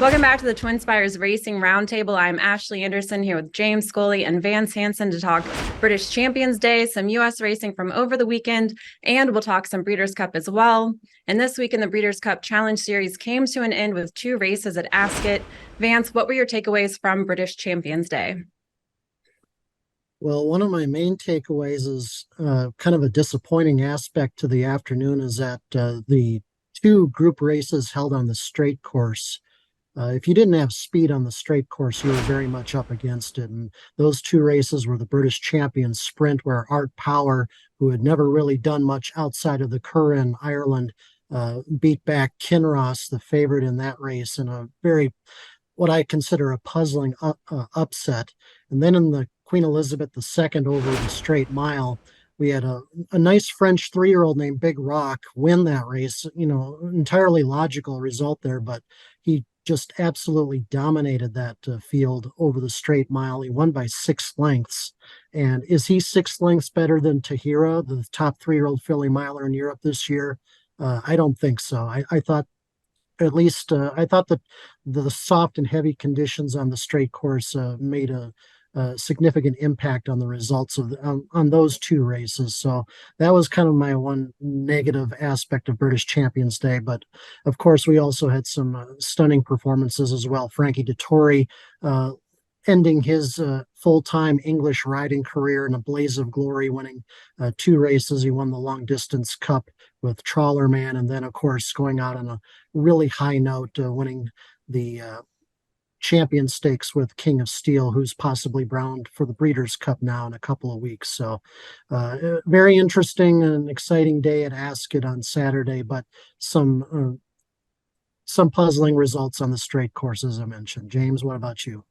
Welcome back to the TwinSpires Racing Roundtable. I'm Ashley Anderson here with James Scully and Vance Hansen to talk British Champions Day, some U.S. racing from over the weekend, and we'll talk some Breeders' Cup as well. And this week in the Breeders' Cup Challenge Series came to an end with 2 races at Ascot. Vance, what were your takeaways from British Champions Day? Well, one of my main takeaways is kind of a disappointing aspect to the afternoon is that the 2 group races held on the straight course. If you didn't have speed on the straight course, you were very much up against it. And those 2 races were the British Champions Sprint, where Art Power, who had never really done much outside of the Curragh in Ireland, beat back Kinross, the favorite in that race, in a very what I consider a puzzling upset. And then in the Queen Elizabeth II over the straight mile, we had a nice French 3-year-old named Big Rock win that race. Entirely logical result there, but he just absolutely dominated that field over the straight mile. He won by 6 lengths. And is he 6 lengths better than Tahira, the top 3-year-old filly miler in Europe this year? I don't think so. I thought at least I thought that the soft and heavy conditions on the straight course made a significant impact on the results on those 2 races. So that was kind of my one negative aspect of British Champions Day. But of course, we also had some stunning performances as well. Frankie Dettori ending his full-time English riding career in a blaze of glory, winning 2 races. He won the long distance cup with Trawler Man, and then of course going out on a really high note, winning the champion stakes with King of Steel, who's possibly bound for the Breeders' Cup now in a couple of weeks. So very interesting and exciting day at Ascot on Saturday, but some puzzling results on the straight course, as I mentioned. James, what about you?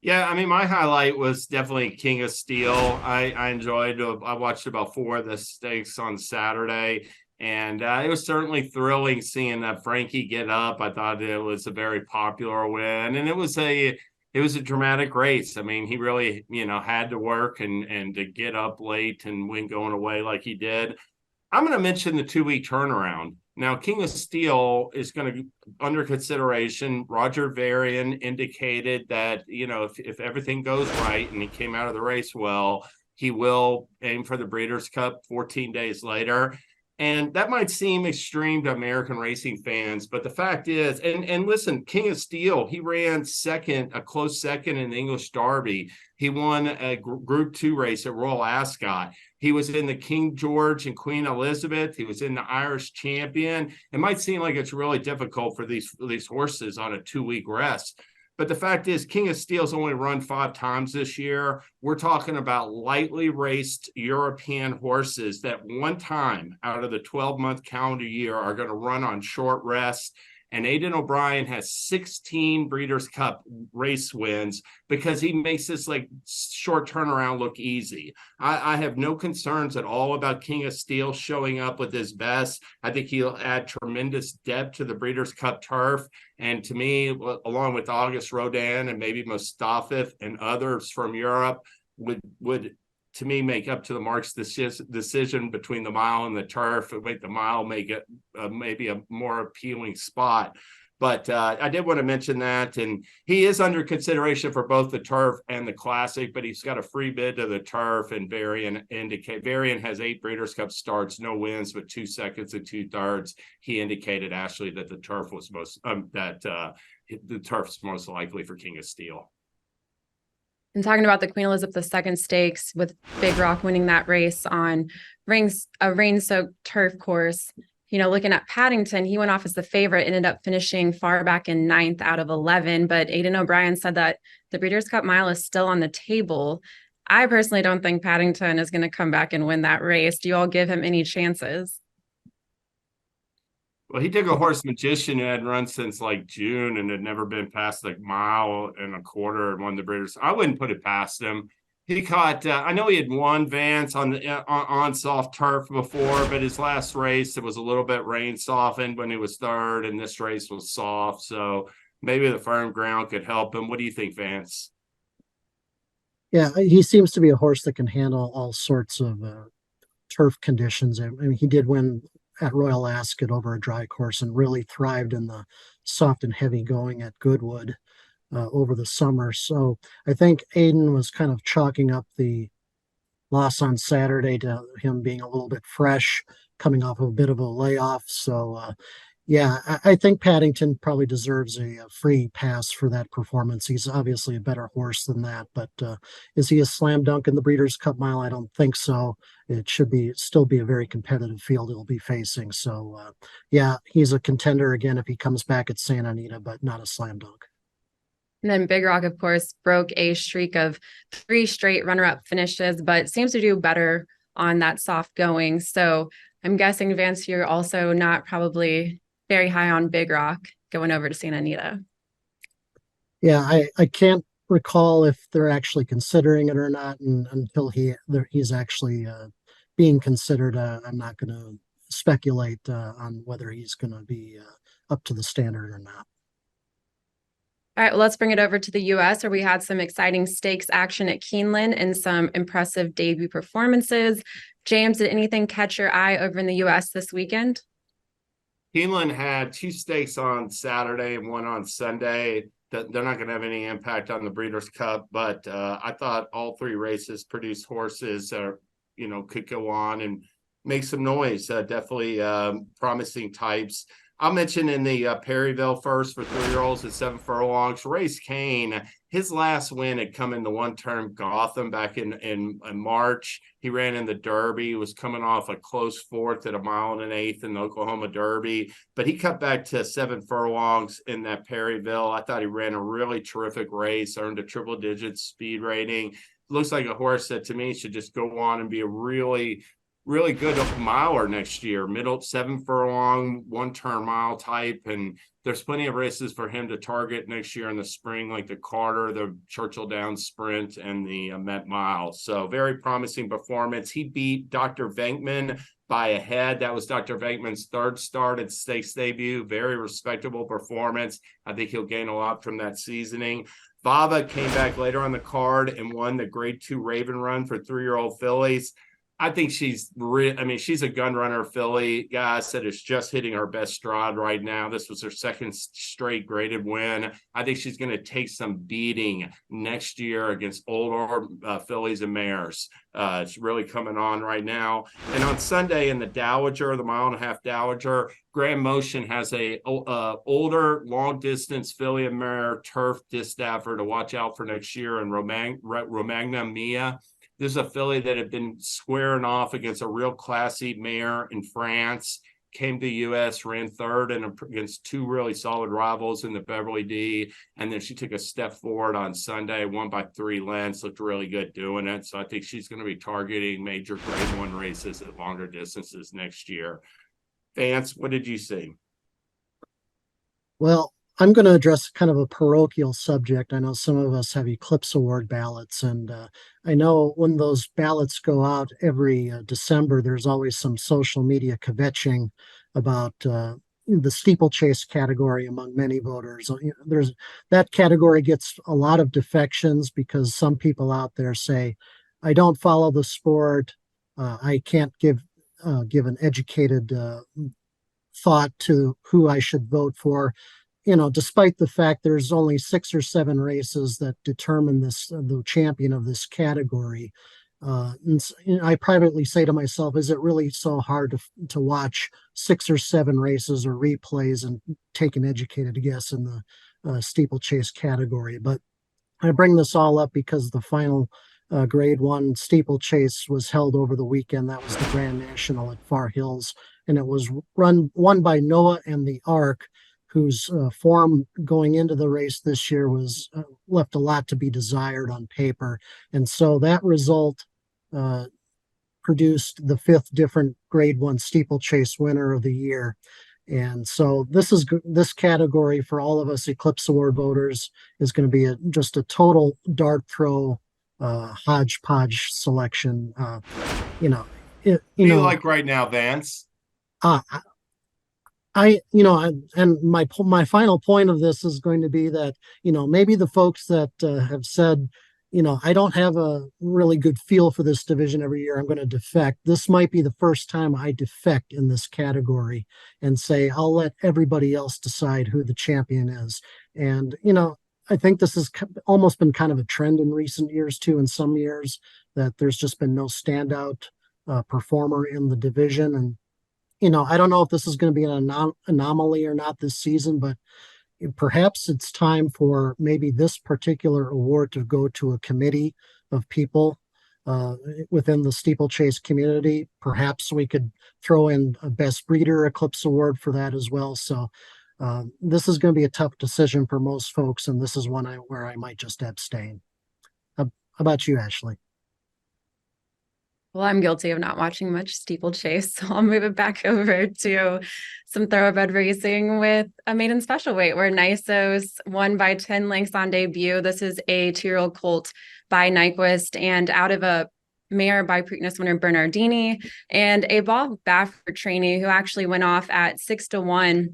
Yeah, I mean, my highlight was definitely King of Steel. I enjoyed. I watched about 4 of the stakes on Saturday, and it was certainly thrilling seeing that Frankie get up. I thought it was a very popular win, and it was a dramatic race. I mean, he really had to work and to get up late and win going away like he did. I'm going to mention the 2-week turnaround. Now, King of Steel is going to be under consideration. Roger Varian indicated that, if everything goes right and he came out of the race well, he will aim for the Breeders' Cup 14 days later. And that might seem extreme to American racing fans, but the fact is, and listen, King of Steel, he ran second, a close second in the English Derby. He won a Group 2 race at Royal Ascot. He was in the King George and Queen Elizabeth. He was in the Irish Champion. It might seem like it's really difficult for these horses on a 2-week rest. But the fact is, King of Steel's only run 5 times this year. We're talking about lightly raced European horses that one time out of the 12-month calendar year are going to run on short rest. And Aidan O'Brien has 16 Breeders' Cup race wins because he makes this short turnaround look easy. I have no concerns at all about King of Steel showing up with his best. I think he'll add tremendous depth to the Breeders' Cup turf. And to me, along with August Rodin and maybe Mustafa and others from Europe, would to me make up to the Marks decision between the mile and the turf and make the mile make it maybe a more appealing spot. But I did want to mention that, and he is under consideration for both the turf and the classic, but he's got a free bid to the turf, and Varian has 8 Breeders' Cup starts, no wins, but 2 seconds and 2 thirds. He indicated, Ashley, that the turf was the turf's most likely for King of Steel. And talking about the Queen Elizabeth II Stakes with Big Rock winning that race on a rain-soaked turf course, looking at Paddington, he went off as the favorite, ended up finishing far back in 9th out of 11. But Aidan O'Brien said that the Breeders' Cup Mile is still on the table. I personally don't think Paddington is going to come back and win that race. Do you all give him any chances? Well, he took a horse Magician who had run since June and had never been past mile and a quarter and won the Breeders'. I wouldn't put it past him. He caught. I know he had won Vance on soft turf before, but his last race it was a little bit rain softened when he was third, and this race was soft. So maybe the firm ground could help him. What do you think, Vance? Yeah, he seems to be a horse that can handle all sorts of turf conditions. I mean, he did win at Royal Ascot over a dry course and really thrived in the soft and heavy going at Goodwood over the summer. So I think Aiden was kind of chalking up the loss on Saturday to him being a little bit fresh, coming off of a bit of a layoff. So, yeah, I think Paddington probably deserves a free pass for that performance. He's obviously a better horse than that, but is he a slam dunk in the Breeders' Cup Mile? I don't think so. It should still be a very competitive field he'll be facing. So, yeah, he's a contender again if he comes back at Santa Anita, but not a slam dunk. And then Big Rock, of course, broke a streak of 3 straight runner-up finishes, but seems to do better on that soft going. So I'm guessing, Vance, you're also not probably very high on Big Rock going over to Santa Anita. Yeah, I can't recall if they're actually considering it or not, and until he's actually being considered, I'm not going to speculate on whether he's going to be up to the standard or not. All right, well, let's bring it over to the U.S., where we had some exciting stakes action at Keeneland and some impressive debut performances. James, did anything catch your eye over in the U.S. this weekend? Keeneland had 2 stakes on Saturday and 1 on Sunday. They're not going to have any impact on the Breeders' Cup, but I thought all 3 races produced horses that could go on and make some noise. Definitely promising types. I'll mention in the Perryville first for 3-year-olds at 7 furlongs. Race Kane, his last win had come in the one-term Gotham back in March. He ran in the Derby, was coming off a close 4th at 1 1/8 in the Oklahoma Derby, but he cut back to 7 furlongs in that Perryville. I thought he ran a really terrific race, earned a triple-digit speed rating. Looks like a horse that to me should just go on and be a really good miler next year, middle 7 furlong, 1-turn mile type. And there's plenty of races for him to target next year in the spring, like the Carter, the Churchill Downs Sprint, and the Met Mile. So very promising performance. He beat Dr. Venkman by a head. That was Dr. Venkman's 3rd start at stakes debut. Very respectable performance. I think he'll gain a lot from that seasoning. Vava came back later on the card and won the Grade 2 Raven Run for 3-year-old fillies. I think she's a gun runner filly, guys, that is just hitting her best stride right now. This was her 2nd straight graded win. I think she's going to take some beating next year against older fillies and mares. It's really coming on right now. And on Sunday in the Dowager, the 1.5 mile Dowager, Grand Motion has a older long distance filly and mare turf distaffer to watch out for next year in Romagna Mia. This is a filly that had been squaring off against a real classy mare in France, came to the U.S., ran 3rd and against 2 really solid rivals in the Beverly D. And then she took a step forward on Sunday, won by 3 lengths, looked really good doing it. So I think she's going to be targeting major Grade 1 races at longer distances next year. Vance, what did you see? Well, I'm going to address kind of a parochial subject. I know some of us have Eclipse Award ballots, and I know when those ballots go out every December, there's always some social media kvetching about the steeplechase category among many voters. That category gets a lot of defections because some people out there say, "I don't follow the sport. I can't give an educated thought to who I should vote for." Despite the fact there's only 6 or 7 races that determine the champion of this category. I privately say to myself, is it really so hard to watch 6 or 7 races or replays and take an educated guess in the steeplechase category? But I bring this all up because the final Grade 1 steeplechase was held over the weekend. That was the Grand National at Far Hills, and it was won by Noah and the Ark, whose form going into the race this year was left a lot to be desired on paper. And so that result produced the 5th different Grade 1 steeplechase winner of the year. And so this category for all of us Eclipse Award voters is going to be just a total dart throw hodgepodge selection. What do you like right now, Vance? And my final point of this is going to be that, maybe the folks that have said, I don't have a really good feel for this division every year. I'm going to defect. This might be the first time I defect in this category and say, I'll let everybody else decide who the champion is. And, I think this has almost been kind of a trend in recent years too, in some years, that there's just been no standout performer in the division. And, I don't know if this is going to be an anomaly or not this season, but perhaps it's time for maybe this particular award to go to a committee of people uh, within the steeplechase community. Perhaps we could throw in a best breeder eclipse award for that as well. So this is going to be a tough decision for most folks, and this is one where I might just abstain. How about you, Ashley? Well, I'm guilty of not watching much steeplechase, so I'll move it back over to some thoroughbred racing with a maiden special weight where Nysos won by 10 lengths on debut. This is a 2-year-old colt by Nyquist and out of a mare by Preakness winner Bernardini and a ball Baffert trainee who actually went off at 6-1.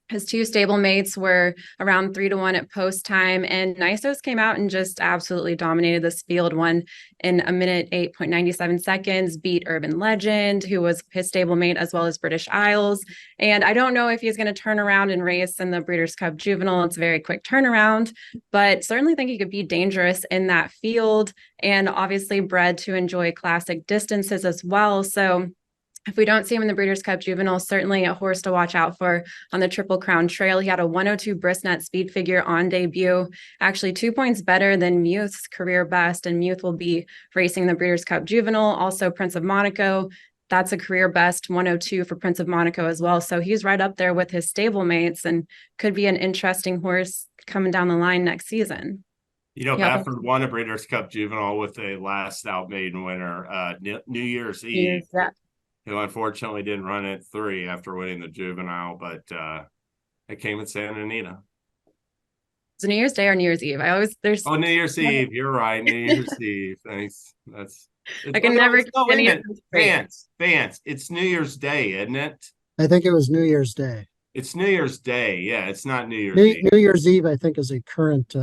His 2 stablemates were around 3-1 at post time, and Nysos came out and just absolutely dominated this field. Won in a minute 8.97 seconds, beat Urban Legend, who was his stablemate, as well as British Isles. And I don't know if he's going to turn around and race in the Breeders' Cup Juvenile. It's a very quick turnaround, but certainly think he could be dangerous in that field, and obviously bred to enjoy classic distances as well. So if we don't see him in the Breeders' Cup Juvenile, certainly a horse to watch out for on the Triple Crown Trail. He had a 102 Brisnet speed figure on debut, actually 2 points better than Muth's career best, and Muth will be racing the Breeders' Cup Juvenile. Also, Prince of Monaco, that's a career best 102 for Prince of Monaco as well. So he's right up there with his stablemates and could be an interesting horse coming down the line next season. Baffert won a Breeders' Cup Juvenile with a last out maiden winner, New Year's Eve. Yeah. Who unfortunately didn't run at 3 after winning the juvenile, but it came at Santa Anita. It's New Year's Day or New Year's Eve. New Year's Eve. You're right. New Year's Eve. Thanks. I can never get any of them straight. Vance. It's New Year's Day, isn't it? I think it was New Year's Day. It's New Year's Day. Yeah, it's not New Year's Eve. New Year's Eve, I think, is a current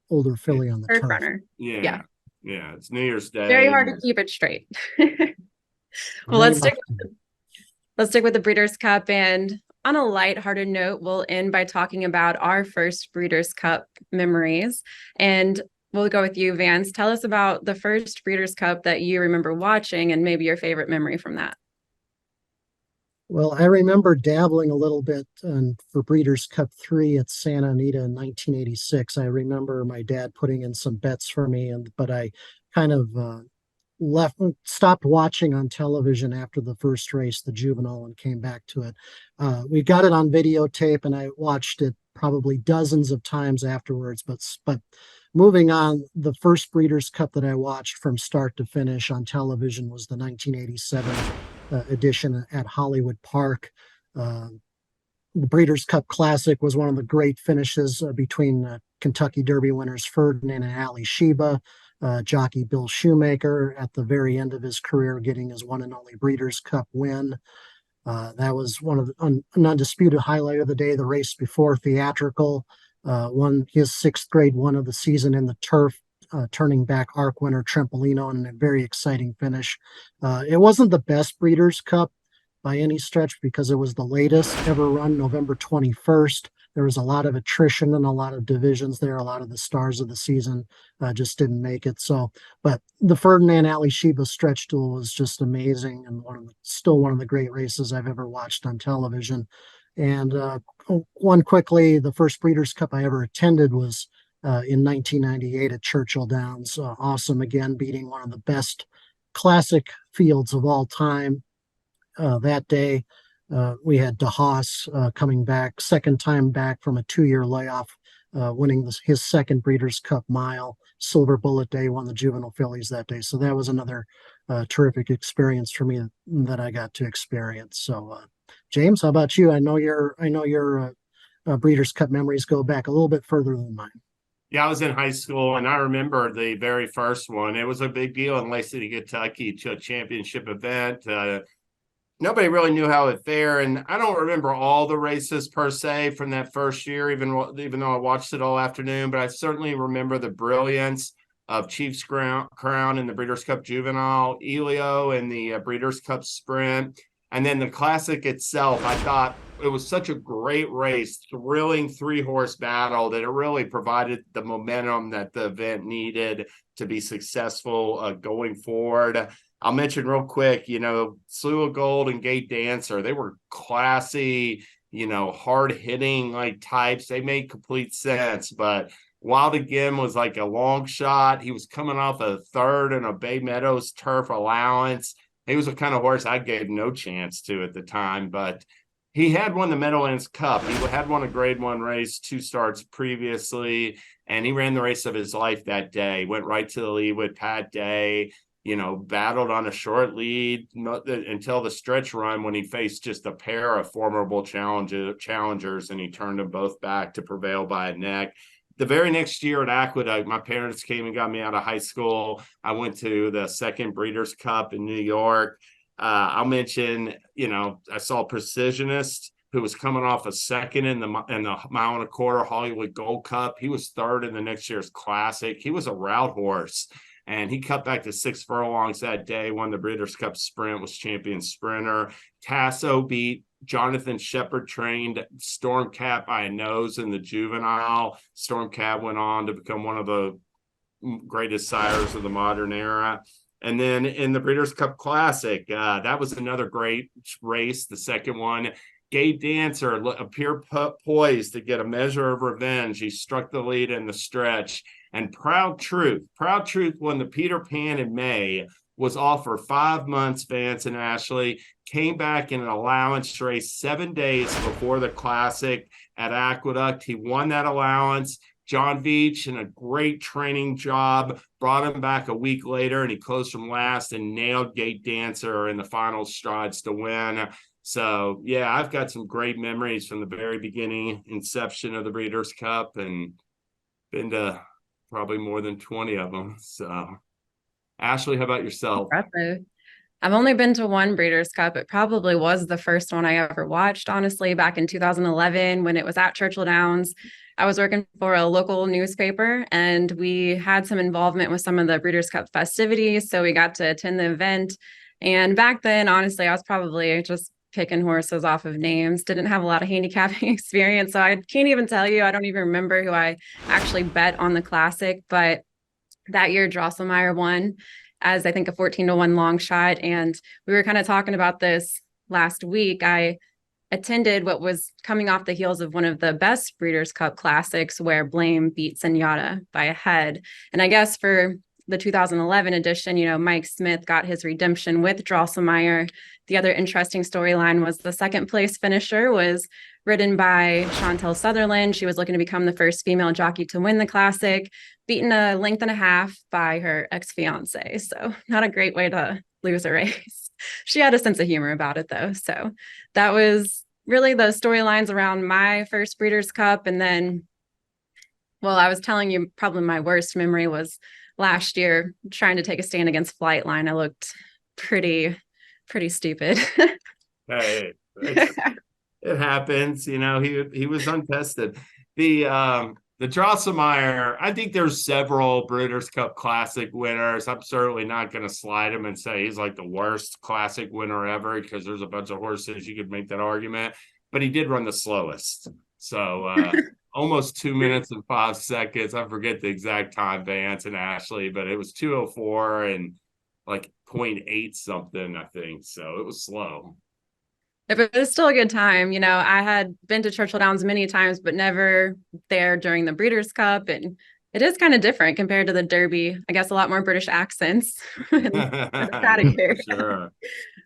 older filly on the Third turf. runner. Yeah. It's New Year's Day. Very hard to keep it straight. Well, let's stick with the Breeders' Cup, and on a lighthearted note, we'll end by talking about our first Breeders' Cup memories. And we'll go with you, Vance. Tell us about the first Breeders' Cup that you remember watching and maybe your favorite memory from that. Well, I remember dabbling a little bit for Breeders' Cup 3 at Santa Anita in 1986. I remember my dad putting in some bets for me, but I kind of stopped watching on television after the first race, the juvenile, and came back to it. We got it on videotape, and I watched it probably dozens of times afterwards. But moving on, the first Breeders' Cup that I watched from start to finish on television was the 1987 edition at Hollywood Park. The Breeders' Cup Classic was one of the great finishes between Kentucky Derby winners Ferdinand and Ali Sheba. Jockey Bill Shoemaker at the very end of his career getting his one and only Breeders' Cup win. That was one of an undisputed highlight of the day. The race before Theatrical won his 6th grade one of the season in the turf, turning back ARC winner Trempolino in a very exciting finish. It wasn't the best Breeders' Cup by any stretch because it was the latest ever run, November 21st. There was a lot of attrition and a lot of divisions there. A lot of the stars of the season just didn't make it. But the Ferdinand Ali Sheba stretch duel was just amazing and still one of the great races I've ever watched on television. And one quickly, the first Breeders' Cup I ever attended was in 1998 at Churchill Downs. Awesome again, beating one of the best classic fields of all time. That day, we had DeHaas coming back, second time back from a 2-year layoff, winning his second Breeders' Cup mile. Silver Bullet Day won the juvenile fillies that day. So that was another terrific experience for me that I got to experience. So, James, how about you? I know your Breeders' Cup memories go back a little bit further than mine. Yeah, I was in high school, and I remember the very first one. It was a big deal in Lake City, Kentucky, to a championship event. Nobody really knew how it fared, and I don't remember all the races per se from that first year, even though I watched it all afternoon. But I certainly remember the brilliance of Chiefs Crown in the Breeders' Cup Juvenile, Elio in the Breeders' Cup Sprint. And then the Classic itself, I thought it was such a great race, thrilling 3-horse battle that it really provided the momentum that the event needed to be successful going forward. I'll mention real quick, Slew of Gold and Gate Dancer, they were classy, hard hitting like types. They made complete sense, but Wild Again was like a long shot. He was coming off a third in a Bay Meadows turf allowance. He was a kind of horse I gave no chance to at the time, but he had won the Meadowlands Cup. He had won a Grade 1 race 2 starts previously, and he ran the race of his life that day. Went right to the lead with Pat Day, battled on a short lead until the stretch run when he faced just a pair of formidable challengers, and he turned them both back to prevail by a neck. The very next year at Aqueduct, my parents came and got me out of high school. I went to the second Breeders' Cup in New York. I'll mention, I saw Precisionist, who was coming off a second in the 1.25 mile Hollywood Gold Cup. He was third in the next year's Classic. He was a route horse, and he cut back to 6 furlongs that day, won the Breeders' Cup Sprint, was champion sprinter. Tasso beat Jonathan Shepard trained Stormcat by a nose in the juvenile. Stormcat went on to become one of the greatest sires of the modern era. And then in the Breeders' Cup Classic, that was another great race, the second one. Gate Dancer appeared poised to get a measure of revenge. He struck the lead in the stretch. And Proud Truth won the Peter Pan in May, was off for 5 months, Vance and Ashley, came back in an allowance race 7 days before the Classic at Aqueduct. He won that allowance. John Veach, in a great training job, brought him back a week later, and he closed from last and nailed Gate Dancer in the final strides to win. So, yeah, I've got some great memories from the very beginning, inception of the Breeders' Cup, and been to probably more than 20 of them. So, Ashley, how about yourself? Impressive. I've only been to one Breeders' Cup. It probably was the first one I ever watched, honestly, back in 2011 when it was at Churchill Downs. I was working for a local newspaper, and we had some involvement with some of the Breeders' Cup festivities, so we got to attend the event. And back then, honestly, I was probably just picking horses off of names, didn't have a lot of handicapping experience, so I can't even tell you. I don't even remember who I actually bet on the Classic, but that year Drosselmeyer won as I think a 14-1 long shot. And we were kind of talking about this last week. I attended what was coming off the heels of one of the best Breeders' Cup Classics where Blame beat Zenyatta by a head. And I guess for the 2011 edition, Mike Smith got his redemption with Drosselmeyer. The other interesting storyline was the second place finisher was ridden by Chantel Sutherland. She was looking to become the first female jockey to win the Classic, beaten a length and a half by her ex-fiance. So not a great way to lose a race. She had a sense of humor about it, though. So that was really the storylines around my first Breeders' Cup. And then, well, I was telling you probably my worst memory was last year trying to take a stand against Flightline. I looked pretty stupid. Hey, it happens. He was untested. The Drosselmeyer, I think there's several Breeders' Cup Classic winners. I'm certainly not going to slide him and say he's like the worst Classic winner ever, because there's a bunch of horses you could make that argument. But he did run the slowest. So almost 2 minutes and 5 seconds. I forget the exact time, Vance and Ashley, but it was 2:04 and like 0.8 something, I think. So it was slow. If it was still a good time, I had been to Churchill Downs many times, but never there during the Breeders' Cup. And it is kind of different compared to the Derby. I guess a lot more British accents. Sure.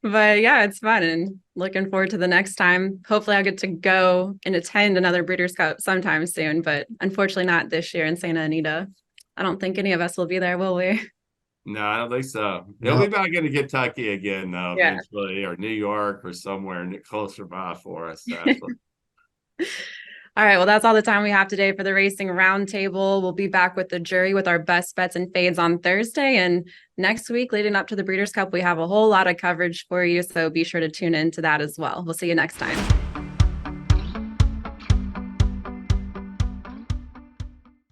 But yeah, it's fun and looking forward to the next time. Hopefully I'll get to go and attend another Breeders' Cup sometime soon, but unfortunately not this year in Santa Anita. I don't think any of us will be there, will we? No, I don't think so. He'll be back into Kentucky again, though, eventually, or New York or somewhere closer by for us. All right. Well, that's all the time we have today for the Racing Roundtable. We'll be back with the jury with our best bets and fades on Thursday. And next week, leading up to the Breeders' Cup, we have a whole lot of coverage for you. So be sure to tune into that as well. We'll see you next time.